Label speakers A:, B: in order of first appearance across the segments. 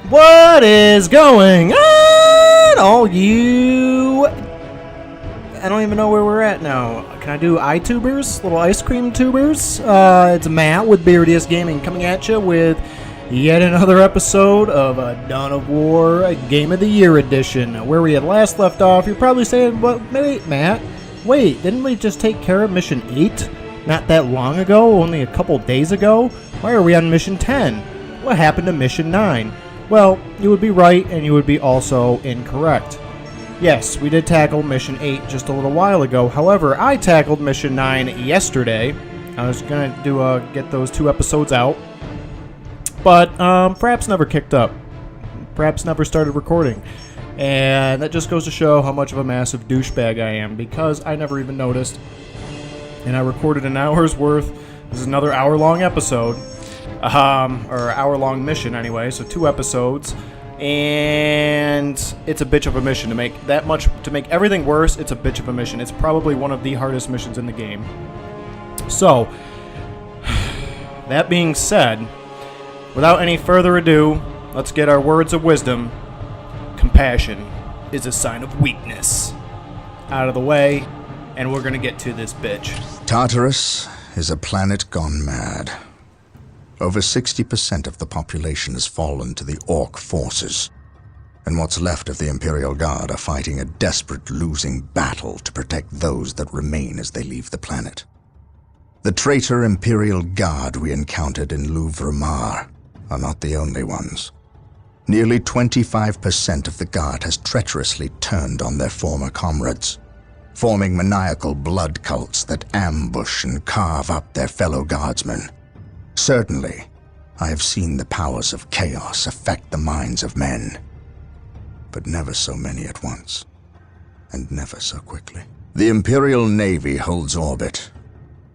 A: What is going on, all you... I don't even know where we're at now. Can I do iTubers? Little ice cream tubers? It's Matt with Beardiest Gaming coming at you with yet another episode of Dawn of War Game of the Year edition. Where we had last left off, you're probably saying, well, wait, Matt, wait, didn't we just take care of Mission 8 not that long ago, only a couple days ago? Why are we on Mission 10? What happened to Mission 9? Well, you would be right, and you would be also incorrect. Yes, we did tackle Mission 8 just a little while ago. However, I tackled Mission 9 yesterday. I was going to get those 2 episodes out. But perhaps never kicked up. Perhaps never started recording. And that just goes to show how much of a massive douchebag I am, because I never even noticed. And I recorded an hour's worth. This is another hour-long episode. Or hour-long mission anyway, so 2 episodes. And it's a bitch of a mission to make everything worse. It's a bitch of a mission. It's probably one of the hardest missions in the game. So, that being said, without any further ado, let's get our words of wisdom. Compassion is a sign of weakness. Out of the way, and we're gonna get to this bitch.
B: Tartarus is a planet gone mad. Over 60% of the population has fallen to the Ork forces, and what's left of the Imperial Guard are fighting a desperate losing battle to protect those that remain as they leave the planet. The traitor Imperial Guard we encountered in Louvre-Mar are not the only ones. Nearly 25% of the Guard has treacherously turned on their former comrades, forming maniacal blood cults that ambush and carve up their fellow Guardsmen. Certainly, I have seen the powers of chaos affect the minds of men, but never so many at once, and never so quickly. The Imperial Navy holds orbit,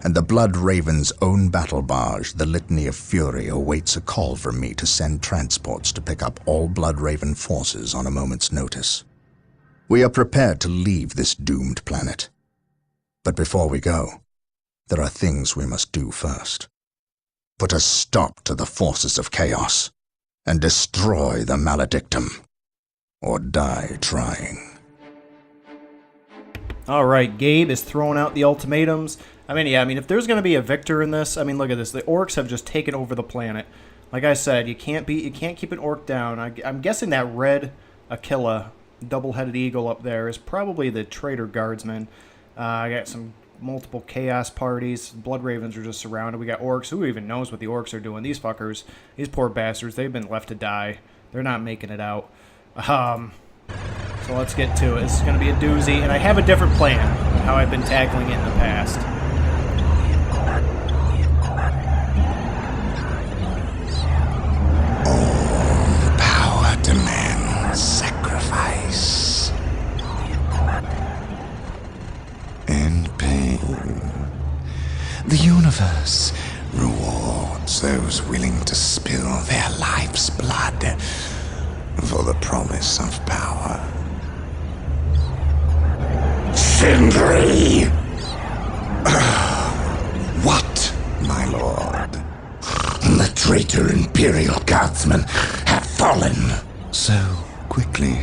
B: and the Blood Raven's own battle barge, the Litany of Fury, awaits a call from me to send transports to pick up all Blood Raven forces on a moment's notice. We are prepared to leave this doomed planet, but before we go, there are things we must do first. Put a stop to the forces of chaos, and destroy the Maledictum, or die trying.
A: Alright, Gabe is throwing out the ultimatums. I mean, if there's going to be a victor in this, I mean, look at this. The Orks have just taken over the planet. Like I said, you can't keep an Ork down. I'm guessing that red Aquila, double-headed eagle up there, is probably the traitor guardsman. I got some multiple chaos parties. Blood Ravens are just surrounded. We got Orks. Who even knows what the Orks are doing? These fuckers, these poor bastards, they've been left to die. They're not making it out. So let's get to it. This is going to be a doozy, and I have a different plan than how I've been tackling it in the past.
B: All power demands sacrifice and pain. The universe rewards those willing to spill their life's blood for the promise of power. Sindri! What, my lord? The traitor Imperial Guardsmen have fallen. So quickly.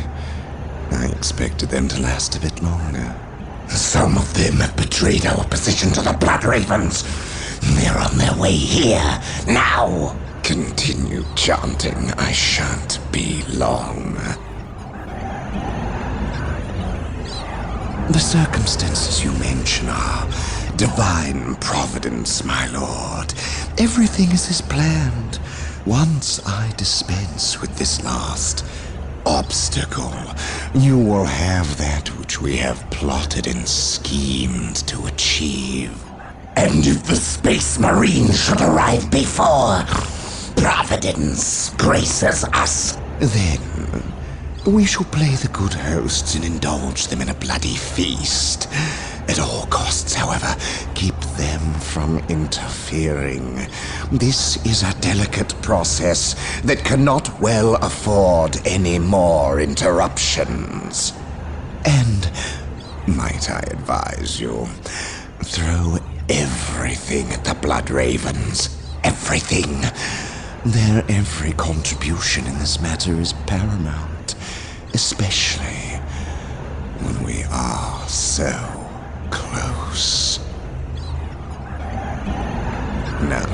B: I expected them to last a bit longer. Some of them have betrayed our position to the Blood Ravens. They're on their way here, now. Continue chanting. I shan't be long. The circumstances you mention are divine providence, my lord. Everything is as planned. Once I dispense with this last obstacle, you will have that which we have plotted and schemed to achieve. And if the Space Marines should arrive before Providence graces us, then we shall play the good hosts and indulge them in a bloody feast. At all costs, however, keep them from interfering. This is a delicate process that cannot well afford any more interruptions. And, might I advise you, throw everything at the Blood Ravens. Everything.
C: Their every contribution in this matter is paramount, especially when we are so close. Now,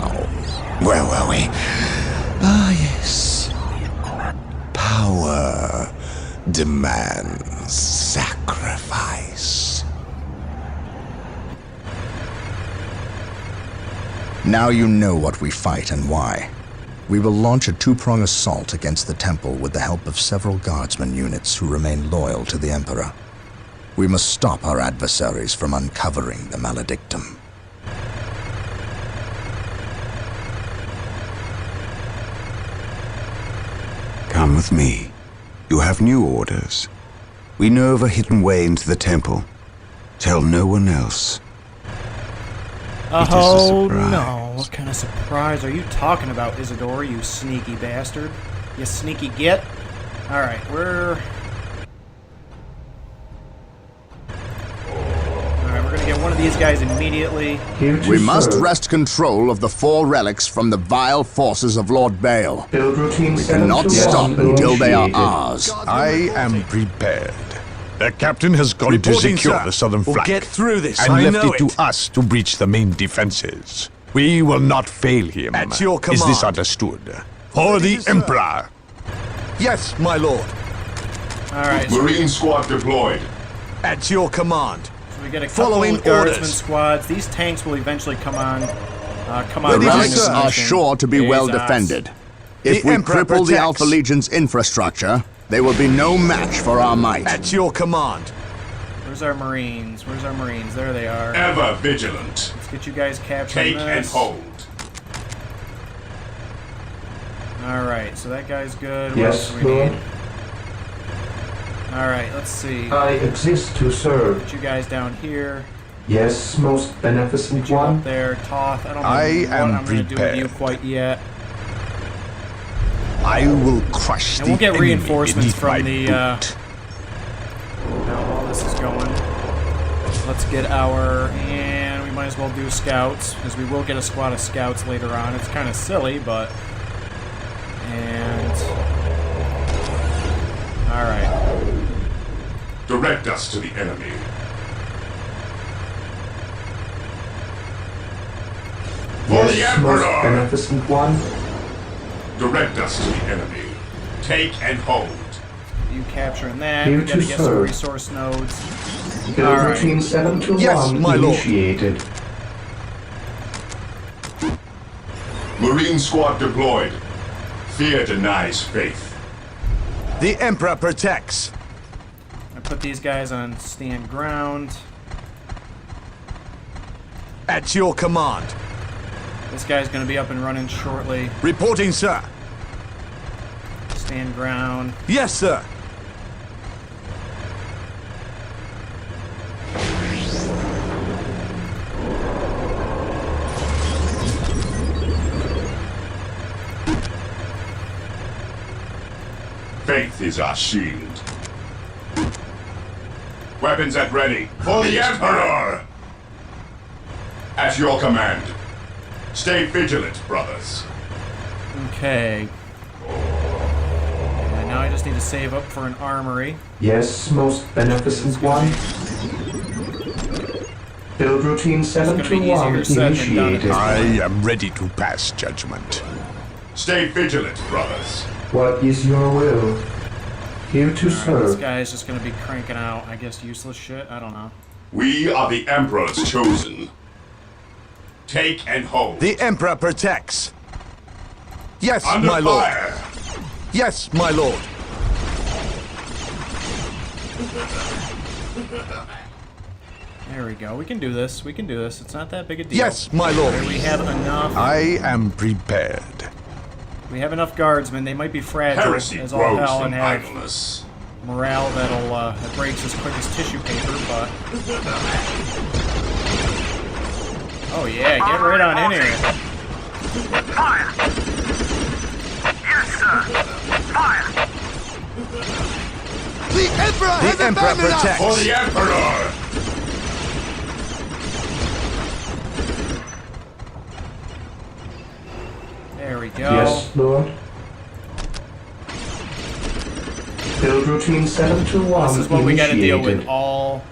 C: where were we? Ah, yes. Power demands sacrifice.
B: Now you know what we fight and why. We will launch a two-prong assault against the temple with the help of several guardsman units who remain loyal to the Emperor. We must stop our adversaries from uncovering the maledictum.
C: Come with me. You have new orders. We know of a hidden way into the temple. Tell no one else.
A: Oh no, what kind of surprise are you talking about, Isador, you sneaky bastard? You sneaky git? Alright, we're gonna get one of these guys immediately.
B: We must wrest control of the 4 relics from the vile forces of Lord Baal. We cannot stop until they are ours.
D: I am prepared. The captain has gone to secure the southern flank.
E: We'll get through this.
D: And
E: I
D: left
E: know
D: it to us to breach the main defenses. We will not fail him.
E: At your
D: Is this
E: command.
D: understood? For the Emperor.
E: Yes, my lord.
A: Alright, so
F: Marine squad deployed.
E: At your command.
A: we get a couple
E: Following
A: of guardsman
E: orders.
A: squads. These tanks will eventually come on.
B: The
A: during
B: relics
A: this
B: are
A: mission.
B: sure to be well
A: Jesus.
B: defended. If
E: The
B: we
E: Emperor
B: cripple the
E: protects.
B: Alpha Legion's infrastructure, they will be no match for our might.
E: At your command.
A: Where's our Marines? Where's our Marines? There they are.
F: Ever vigilant.
A: Let's get you guys capturing
F: Take and
A: this.
F: hold.
A: Alright, so that guy's good. What
G: Yes,
A: else do we
G: Lord.
A: need? Alright, let's see.
G: I exist to serve.
A: Get you guys down here.
G: Yes, most beneficent
A: Get you up
G: one.
A: there. Toth, I don't know
D: I
A: what
D: am
A: I'm going to do with you
D: prepared.
A: quite yet.
D: I will crush
A: And
D: the
A: we'll get
D: enemy
A: reinforcements
D: beneath my
A: from the,
D: boot.
A: now while this is going. Let's get our, and we might as well do scouts, because we will get a squad of scouts later on. It's kind of silly, but, and, alright.
F: Direct us to the enemy. For the
G: Yes, most
F: Emperor!
G: beneficent one.
F: Direct us to the enemy. Take and hold.
A: You capturing that.
G: Here
A: We gotta
G: to
A: get some
G: serve.
A: resource nodes.
G: Build
A: Alright.
G: routine 7 to
E: Yes,
G: 1
E: my lord.
G: initiated.
F: Marine squad deployed. Fear denies faith.
E: The Emperor protects.
A: I put these guys on stand ground.
E: At your command.
A: This guy's gonna be up and running shortly.
E: Reporting, sir.
A: Stand ground.
E: Yes, sir.
F: Faith is our shield. Weapons at ready. For the Emperor! At your command. Stay vigilant, brothers.
A: Okay. And now I just need to save up for an armory.
G: Yes, most beneficent one. Build routine 7
A: gonna
G: to
A: be
G: 1
A: easier said than done.
G: initiated.
D: I am ready to pass judgment.
F: Stay vigilant, brothers.
G: What is your will? Here to
A: This
G: serve.
A: guy's just gonna be cranking out, I guess, useless shit. I don't know.
F: We are the Emperor's chosen. Take and hold.
E: The Emperor protects. Yes,
F: Under
E: my lord.
F: fire.
E: Yes, my lord.
A: There we go. We can do this. We can do this. It's not that big a deal.
E: Yes, my lord.
A: We have enough.
D: I am prepared.
A: We have enough guardsmen. They might be fragile
F: Heresy
A: as all
F: grows
A: hell
F: from
A: and have
F: idleness.
A: morale that breaks as quick as tissue paper, but... Oh yeah, get right on in here.
H: Fire! Yes, sir! Fire!
E: The Emperor protects.
F: For the Emperor!
A: There we go.
G: Yes, Lord. Build routine 721
A: This is what we gotta deal with
G: initiated.
A: all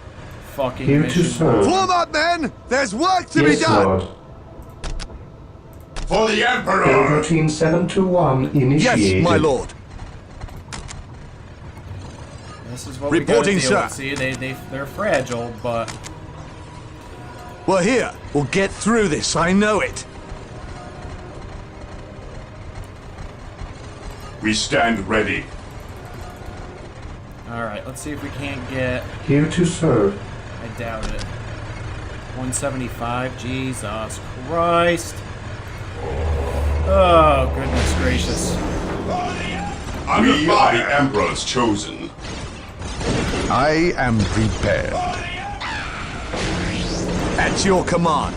A: fucking
G: Here to
A: missions.
G: serve.
E: Form up, men! There's work to be
G: Yes,
E: done!
G: Lord.
F: For the
G: Build
F: Emperor!
G: routine 721 initiated.
E: Yes, my lord.
A: This is what we
E: Reporting,
A: gotta deal
E: sir.
A: with. See, they're fragile, but
E: We're here. We'll get through this, I know it.
F: We stand ready.
A: alright, let's see if we can't get.
G: Here to serve.
A: I doubt it. 175, Jesus Christ. Oh, goodness gracious.
F: We are the Emperor's chosen.
D: I am prepared.
E: At your command.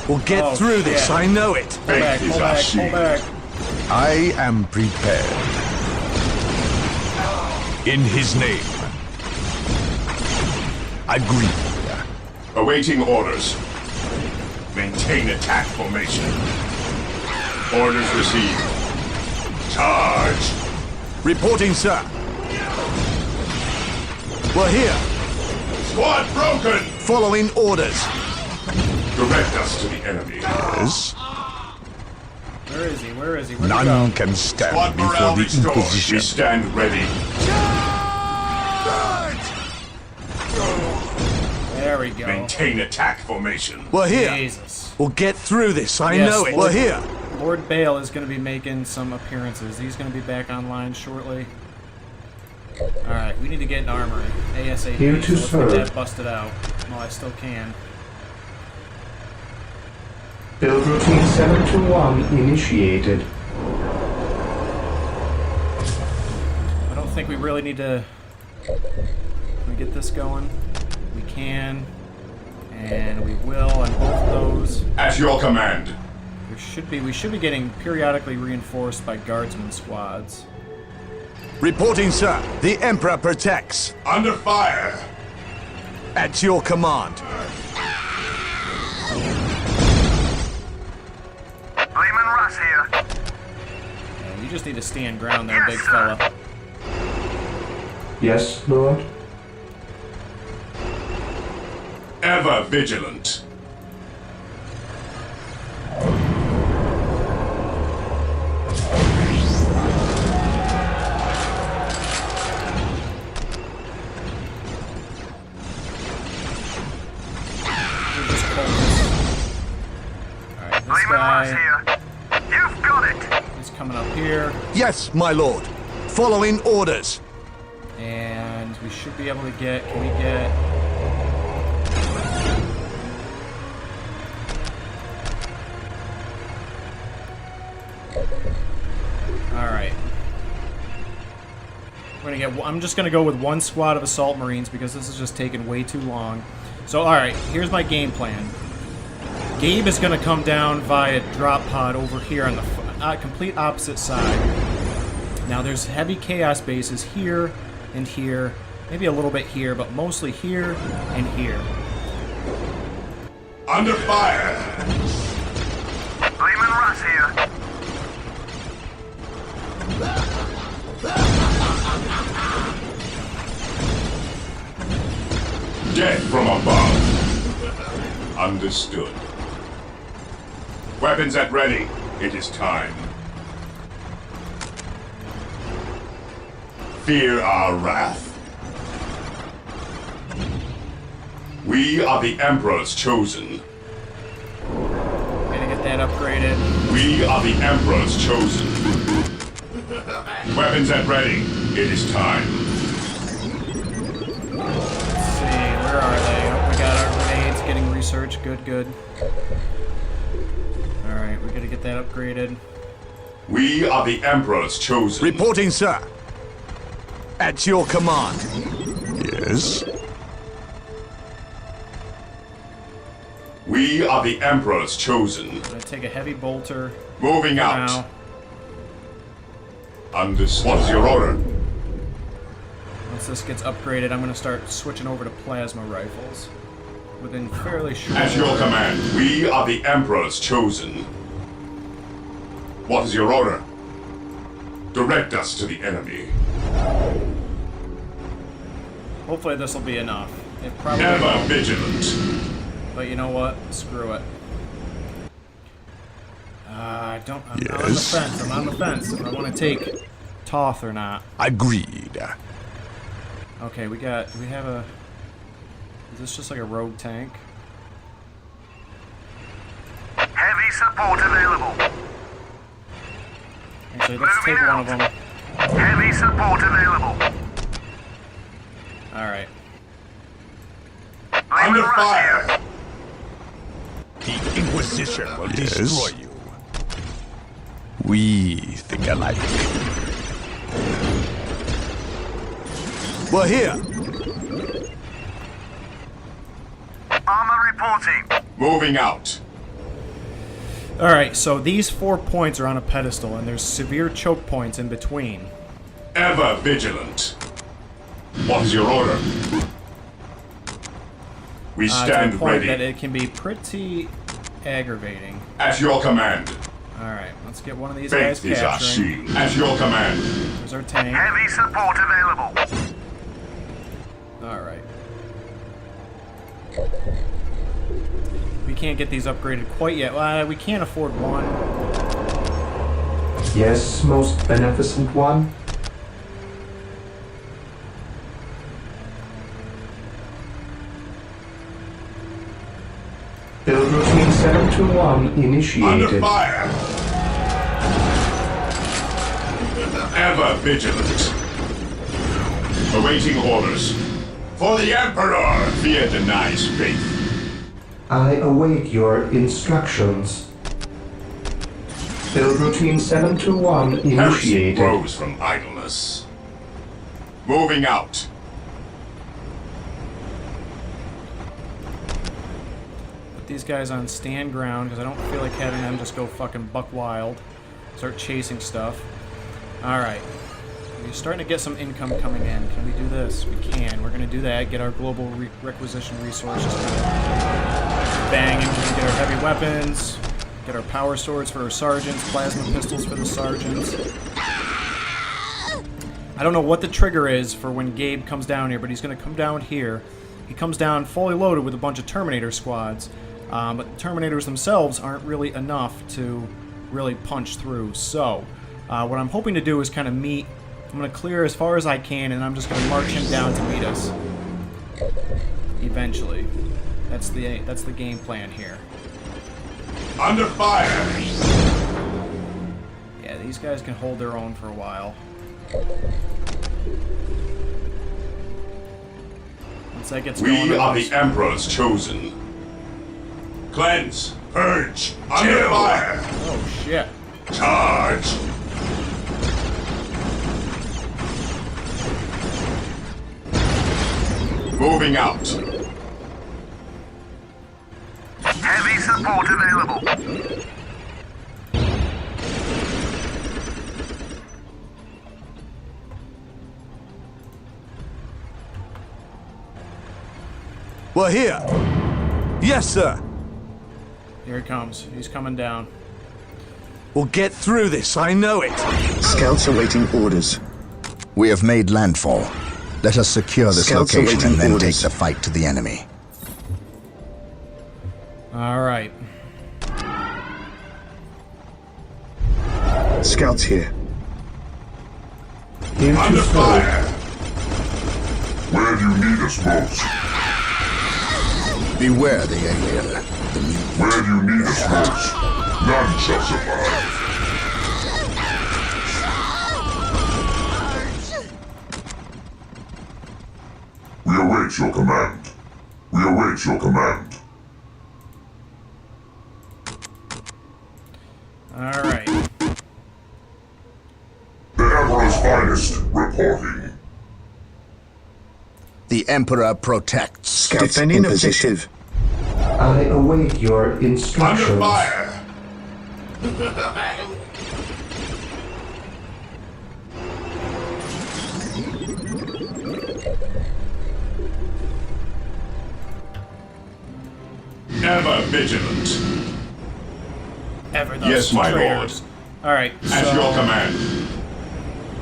E: We'll get
A: Oh,
E: through this,
A: shit.
E: I know it.
A: Pull back,
F: Faith is
A: pull
F: our
A: back, pull
F: shield.
A: back.
D: I am prepared. In his name. Agreed.
F: Awaiting orders. Maintain attack formation. Orders received. Charge!
E: Reporting, sir. We're here.
F: Squad broken!
E: Following orders.
F: Direct us to the enemy.
D: Yes.
A: Where is he? Where is he? Where'd he
D: None
A: go?
D: can
F: Squad
D: stand before
F: morale
D: the
F: restored. We
D: Inquisition.
F: stand ready.
A: There we go.
F: Maintain attack formation.
E: We're here.
A: Jesus.
E: We'll get through this, I
A: Yes,
E: know it.
A: Lord.
E: We're here.
A: Lord Bale is going to be making some appearances. He's going to be back online shortly. Alright, we need to get an armory. ASAP.
G: Here to
A: So let's
G: serve.
A: get that busted out. Well, I still can.
G: Build routine 721 initiated.
A: I don't think we really need to. Can we get this going? We can. And we will on both of those.
F: At your command.
A: We should be getting periodically reinforced by guardsman squads.
E: Reporting, sir. The Emperor protects.
F: Under fire.
E: At your command.
H: Lehman Russ here.
A: And you just need to stand ground there, big fella.
G: Yes, Lord.
F: Ever vigilant.
A: Alright, this
H: Lehman Russ
A: guy
H: here. You've got it.
A: is coming up here.
E: Yes, my lord. Following orders.
A: And we should be able to get. Can we get. Alright. I'm just gonna go with one squad of assault marines because this is just taking way too long. So alright, here's my game plan. Gabe is gonna come down via drop pod over here on the complete opposite side. Now there's heavy chaos bases here and here, maybe a little bit here, but mostly here and here.
F: Under fire.
H: Lehman Russ here.
F: Death from above. Understood. Weapons at ready. It is time. Fear our wrath. We are the Emperor's chosen.
A: Gonna get that upgraded.
F: We are the Emperor's chosen. Weapons at ready. It is time.
A: Let's see, where are they? Oh, we got our grenades getting researched. Good, good. Alright, we gotta get that upgraded.
F: We are the Emperor's chosen.
E: Reporting, sir. At your command.
D: Yes.
F: We are the Emperor's chosen.
A: I'm gonna take a heavy bolter.
F: Moving
A: for
F: out.
A: now.
F: What's your order?
A: Once this gets upgraded, I'm gonna start switching over to plasma rifles. Within fairly short
F: At your
A: order.
F: command, we are the Emperor's chosen. What is your order? Direct us to the enemy.
A: Hopefully this will be enough. It probably
F: Ever
A: won't,
F: vigilant.
A: but you know what? Screw it. I'm on the
D: Yes?
A: fence. I'm on the fence if I want to take Toth or not.
D: Agreed.
A: Okay, do we have a... Is this just like a rogue tank?
H: Heavy support available.
A: Actually, let's take one of them.
H: Heavy support available.
A: Alright.
F: Under fire.
D: The Inquisition will destroy you. We think alike.
E: We're here.
H: Armor reporting.
F: Moving out.
A: Alright, so these 4 points are on a pedestal, and there's severe choke points in between.
F: Ever vigilant. What is your order? We
A: To
F: stand
A: the point
F: ready.
A: that it can be pretty aggravating.
F: At your command.
A: Alright, let's get one of these
F: Faith
A: guys
F: is our
A: capturing.
F: shield. At your command.
A: There's our tank.
H: Heavy support available.
A: Alright. We can't get these upgraded quite yet. We can't afford one.
G: Yes, most beneficent one. Build routine 721
F: Under
G: initiated.
F: fire. Ever vigilant. Awaiting orders. For the Emperor, fear denies faith.
G: I await your instructions. Build routine 721
F: Heresy
G: initiated.
F: grows from idleness. Moving out.
A: Put these guys on stand ground, because I don't feel like having them just go fucking buck wild. Start chasing stuff. Alright. We're starting to get some income coming in. Can we do this? We can. We're going to do that. Get our global requisition resources. Bang, and we can get our heavy weapons. Get our power swords for our sergeants. Plasma pistols for the sergeants. I don't know what the trigger is for when Gabe comes down here, but he's going to come down here. He comes down fully loaded with a bunch of Terminator squads. But the Terminators themselves aren't really enough to really punch through. So, what I'm hoping to do is kind of meet... I'm going to clear as far as I can, and I'm just going to march him down to meet us. Eventually. That's the game plan here.
F: Under fire.
A: Yeah, these guys can hold their own for a while. Once that gets going...
F: We are the Emperor's chosen. Cleanse. Purge. Under fire.
A: Oh, shit.
F: Charge. Moving out.
H: Heavy support available.
E: We're here. Yes, sir.
A: Here he comes. He's coming down.
E: We'll get through this, I know it.
I: Scouts awaiting orders.
B: We have made landfall. Let us secure this
I: Scouts
B: location
I: awaiting
B: and then
I: orders.
B: take the fight to the enemy.
A: Alright.
I: Scouts here.
F: Under fire. Where do you need us most?
B: Beware the alien. The mutant.
F: Where do you need us most? None shall survive. We await your command. We await your command.
A: Alright.
F: The Emperor's finest reporting.
B: The Emperor protects.
I: Scouts in position.
G: I await your
F: Under
G: instructions.
F: fire. Ever vigilant.
A: Ever those
F: Yes, my
A: traitors. All right.
F: At your command.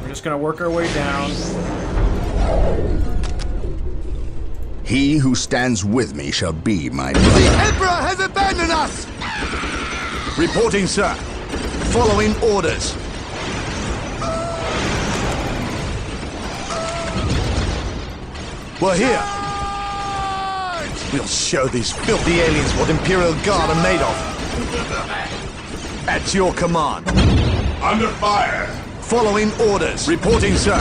A: We're just gonna work our way down.
B: He who stands with me shall be my brother.
E: The Emperor has abandoned us! Reporting, sir. Following orders. We're here. We'll show these filthy aliens what Imperial Guard are made of. At your command.
F: Under fire.
E: Following orders. Reporting, sir.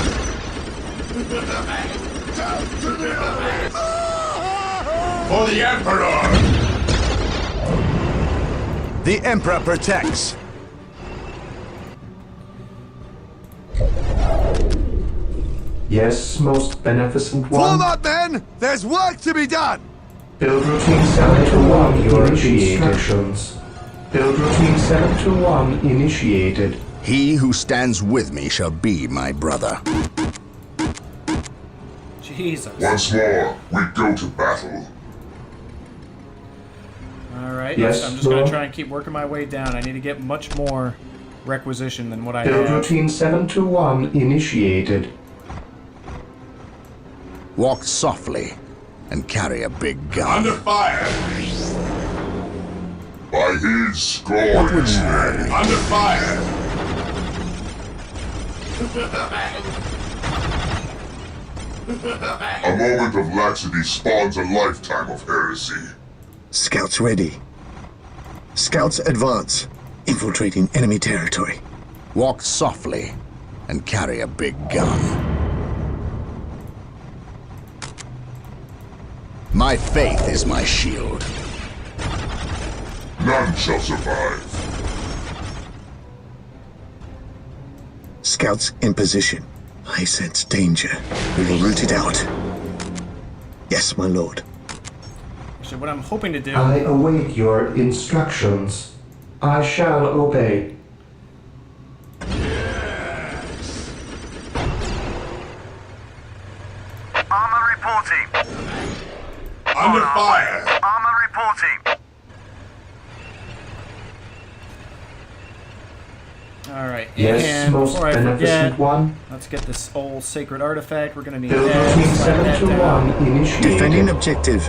F: For the Emperor.
E: The Emperor protects.
G: Yes, most beneficent one.
E: Form up, men! There's work to be done!
G: Build routine 721 your instructions. Build routine 721 initiated.
B: He who stands with me shall be my brother.
A: Jesus.
F: Once more, we go to battle.
A: Alright,
G: Yes,
A: I'm just going
G: Lord.
A: to try and keep working my way down. I need to get much more requisition than what I
G: Build
A: have.
G: routine 721 initiated.
B: Walk softly and carry a big gun.
F: Under fire. By his scorn.
B: What would you have me?
F: Under fire. A moment of laxity spawns a lifetime of heresy.
I: Scouts ready. Scouts advance. Infiltrating enemy territory.
B: Walk softly and carry a big gun. My faith is my shield.
F: None shall survive.
I: Scouts in position. I sense danger. We will root it out. Yes, my lord.
A: Actually, what I'm hoping to do...
G: I await your instructions. I shall obey.
H: Armor reporting.
F: Under fire.
H: Armor reporting.
A: Alright,
G: Yes,
A: and
G: most
A: before I
G: beneficent
A: forget,
G: one.
A: let's get this old sacred artifact. We're going to need
G: Build
A: that.
G: routine
A: Slide that down.
G: 721 initiated.
I: Defending objective.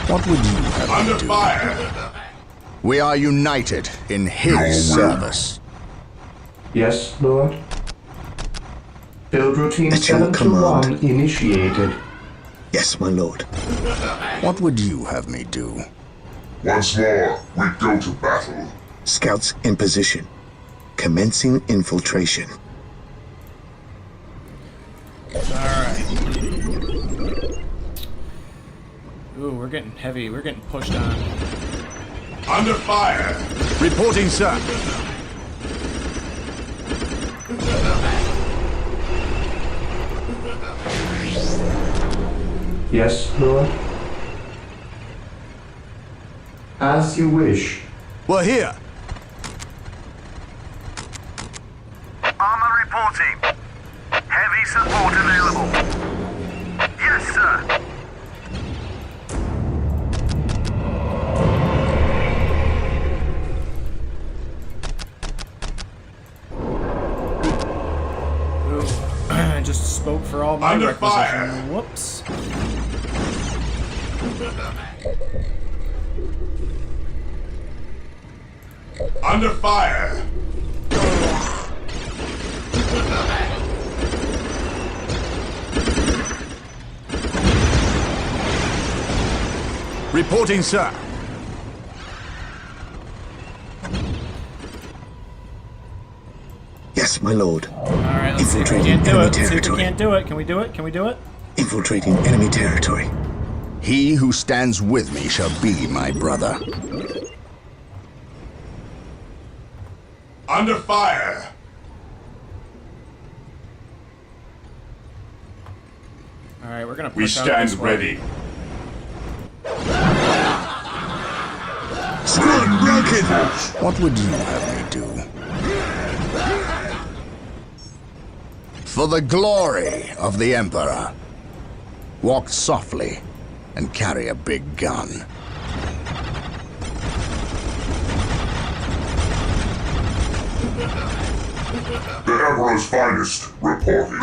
B: What would you have
F: Under
B: me do?
F: fire.
B: We are united in his service.
G: Yes, Lord. Build routine
I: At your
G: 721 initiated.
I: Yes, my lord.
B: What would you have me do?
F: Once more, we go to battle.
I: Scouts in position. Commencing infiltration.
A: Alright. Ooh, we're getting heavy. We're getting pushed on.
F: Under fire.
E: Reporting, sir.
G: Yes, Lord. As you wish.
E: We're here.
H: Armor reporting. Heavy support available. Yes, sir.
A: Ooh, I just spoke for all my
F: Under
A: requisition.
F: fire.
A: Whoops.
F: Under fire.
E: Reporting, sir.
I: Yes, my lord.
A: Alright, let's see if we
I: Infiltrating
A: can't do
I: enemy
A: it. Let's see if we
I: territory.
A: can't do it. Can we do it? Can we do it?
I: Infiltrating enemy territory.
B: He who stands with me shall be my brother.
F: Under fire.
A: Alright, we're gonna push
F: We
A: out
F: stand
A: this way.
F: ready.
E: Squad broken.
B: What would you have me do? For the glory of the Emperor, walk softly and carry a big gun.
F: The Emperor's finest reporting.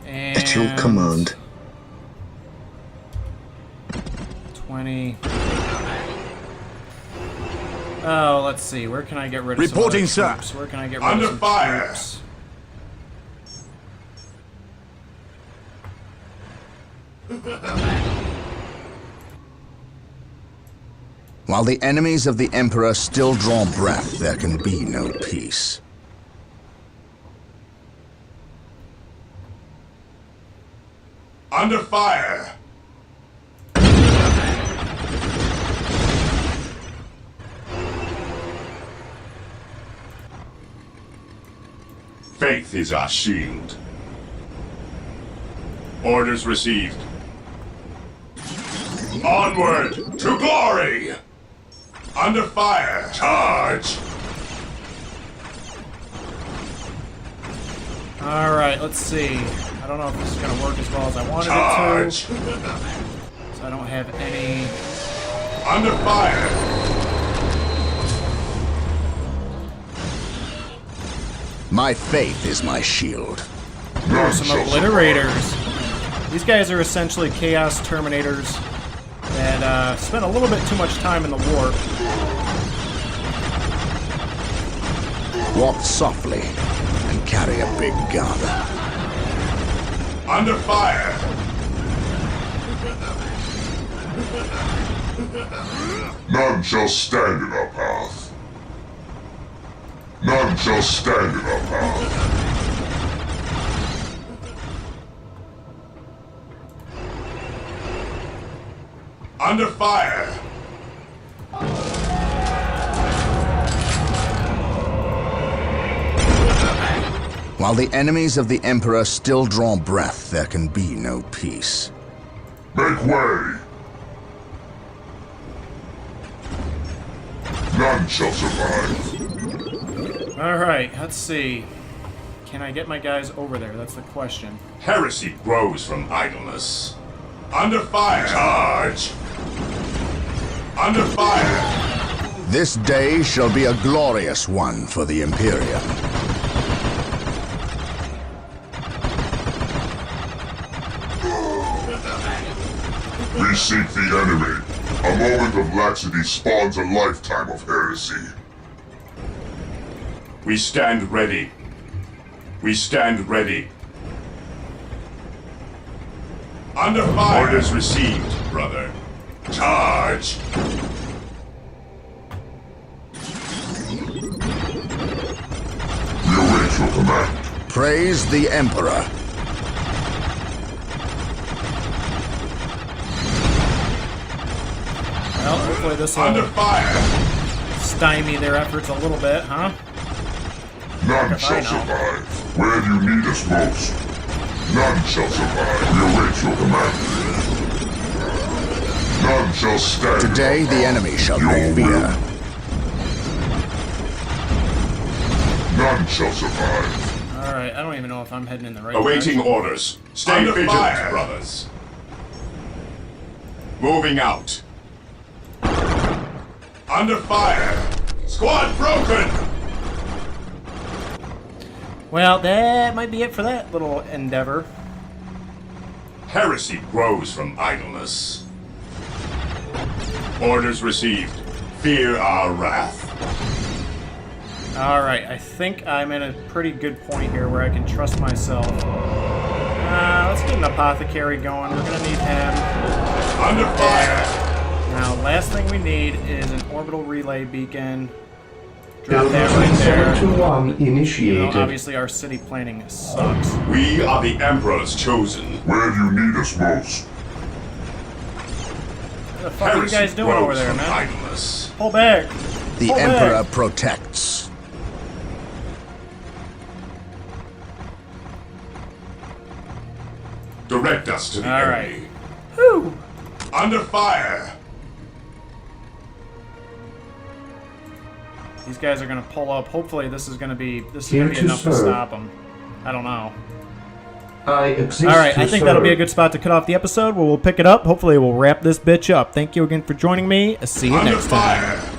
A: And
I: At your command.
A: 20. Oh, let's see. Where can I get rid of
E: Reporting,
A: some
E: sir.
A: other troops? Where can I get rid
F: Under
A: of some
F: fire.
A: troops?
B: While the enemies of the Emperor still draw breath, there can be no peace.
F: Under fire. Faith is our shield. Orders received. Onward to glory! Under fire! Charge!
A: Alright, let's see. I don't know if this is going to work as well as I wanted
F: Charge!
A: it to. So I don't have any...
F: Under fire!
B: My faith is my shield.
A: Some obliterators. These guys are essentially chaos terminators that spent a little bit too much time in the warp.
B: Walk softly and carry a big gun.
F: Under fire! None shall stand in our path. None shall stand in our path. Under fire!
B: While the enemies of the Emperor still draw breath, there can be no peace.
F: Make way! None shall survive.
A: Alright, let's see. Can I get my guys over there? That's the question.
F: Heresy grows from idleness. Under fire! Charge! Under fire!
B: This day shall be a glorious one for the Imperium.
F: We seek the enemy. A moment of laxity spawns a lifetime of heresy. We stand ready. We stand ready. Under fire! Orders received, brother. Charge! We await your command.
B: Praise the Emperor.
A: Well, hopefully this
F: Under
A: will
F: fire!
A: stymie their efforts a little bit, huh?
F: None shall survive. Where you need us most. None shall survive. We await your command. None shall stand.
B: Today the enemy shall
F: Your
B: know fear.
F: will. None shall survive.
A: Alright, I don't even know if I'm heading in the right
F: Awaiting
A: direction.
F: orders. Stay vigilant, brothers. Moving out. Under fire. Squad broken.
A: Well, that might be it for that little endeavor.
F: Heresy grows from idleness. Orders received. Fear our wrath.
A: Alright, I think I'm at a pretty good point here where I can trust myself. Let's get an apothecary going. We're gonna need him.
F: Under fire.
A: Now, last thing we need is an orbital relay beacon. Drop that right there.
G: 721 initiated.
A: You know, obviously our city planning sucks.
F: We are the Emperor's chosen. Where you need us most.
A: What the fuck are you guys doing over there, man?
F: Idleness.
A: Pull back!
B: The
A: Pull
B: Emperor
A: back.
B: protects.
F: Direct us to the
A: All
F: enemy.
A: right. Whew!
F: Under fire.
A: These guys are gonna pull up. Hopefully this is gonna be
G: Here to
A: enough to
G: serve.
A: stop them. I don't know.
G: I exist
A: Alright,
G: to
A: I think that'll be a
G: serve.
A: good spot to cut off the episode where we'll pick it up. Hopefully we'll wrap this bitch up. Thank you again for joining me. See you
F: Under
A: next time.
F: fire.